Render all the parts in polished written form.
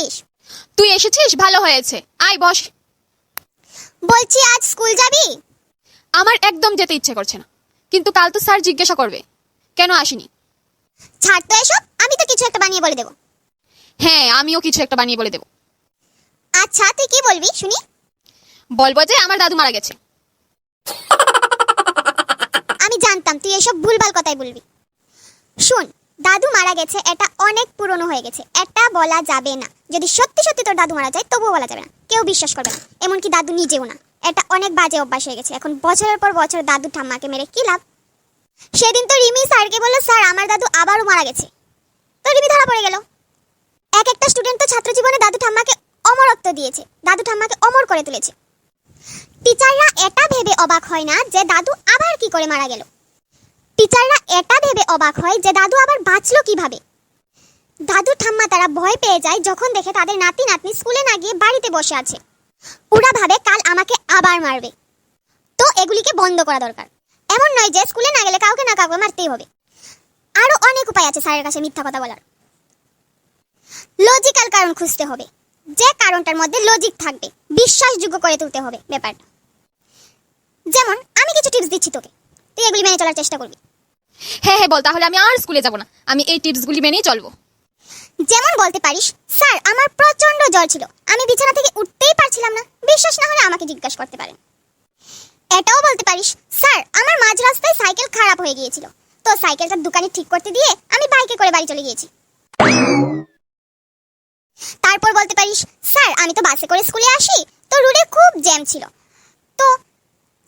এসেছিস? তুই এসেছিস, ভালো হয়েছে। আয় বস। বলছি আজ স্কুল যাবি? আমার একদম যেতে ইচ্ছে করছে না, কিন্তু কাল তো স্যার জিজ্ঞাসা করবে কেন আসিনি। ছাড় তো এসব, আমি তো কিছু একটা বানিয়ে বলে দেবো। হ্যাঁ, আমিও কিছু একটা বানিয়ে বলে দেবো। আচ্ছা তুই কি বলবি শুনি? বলবো যে আমার দাদু মারা গেছে। আমি জানতাম তুই এসব ভুলভাল কথাই বলবি। শুন, দাদু মারা গেছে এটা অনেক পুরনো হয়ে গেছে, এটা বলা যাবে না। যদি সত্যি সত্যি তোর দাদু মারা যায় তবুও বলা যাবে না, কেউ বিশ্বাস করবে না, এমনকি দাদু নিজেও না। এটা অনেক বাজে অভ্যাস হয়ে গেছে। এখন বছরের পর বছর দাদু ঠাম্মাকে মেরে কি লাভ? সেদিন তো রিমি স্যারকে বললো স্যার আমার দাদু আবারও মারা গেছে, তো রিমি ধরা পড়ে গেল। এক একটা স্টুডেন্ট তো ছাত্র জীবনে দাদু ঠাম্মাকে অমরত্ব দিয়েছে, দাদু ঠাম্মাকে অমর করে তুলেছে। টিচাররা এটা ভেবে অবাক হয় না যে দাদু আবার কি করে মারা গেল। টিচাররা এটা ভেবে অবাক হয় যে দাদু আবার বাঁচলো কিভাবে। দাদু ঠাম্মা তারা ভয় পেয়ে যায় যখন দেখে তাদের নাতি নাতনি স্কুলে না গিয়ে বাড়িতে বসে আছে। ওরা ভাবে কাল আমাকে আবার মারবে, তো এগুলিকে বন্ধ করা দরকার। এমন নয় যে স্কুলে না গেলে কাউকে না কাউকে মারতেই হবে। আরো অনেক উপায় আছে স্যারের কাছে মিথ্যা কথা বলার। লজিক্যাল কারণ খুঁজতে হবে, যে কারণটার মধ্যে লজিক থাকবে, বিশ্বাসযোগ্য করে তুলতে হবে ব্যাপারটা। যেমন আমি কিছু টিপস দিচ্ছি তোকে, তুই এগুলি মেনে চলার চেষ্টা করবি। হ্যাঁ হ্যাঁ বল, তাহলে আমি আর স্কুলে যাব না, আমি এই টিপসগুলি মেনেই চলবো। যেমন বলতে পারিস স্যার আমার প্রচন্ড জ্বর ছিল, আমি বিছানা থেকে উঠতেই পারছিলাম না, বিশ্বাস না হলে আমাকে জিজ্ঞাসা করতে পারেন। এটাও বলতে পারিস স্যার আমার মাঝ রাস্তায় সাইকেল খারাপ হয়ে গিয়েছিল, তো সাইকেলটা দোকানে ঠিক করতে দিয়ে আমি বাইকে করে বাড়ি চলে গিয়েছি। তারপর বলতে পারিস স্যার আমি তো বাসে করে স্কুলে আসি, তো রোডে খুব জ্যাম ছিল, তো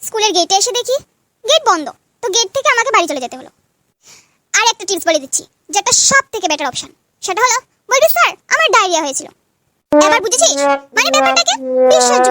স্কুলের গেটে এসে দেখি গেট বন্ধ, তো গেট থেকে আমাকে বাড়ি চলে যেতে হলো। আর একটা টিপস বলে দিচ্ছি, যেটা সব থেকে বেটার অপশন, সেটা হলো বলবি স্যার আমার ডায়রিয়া হয়েছিল। এবার বুঝেছিস? মানে ব্যাপারটাকে বিশ্বাসযোগ্য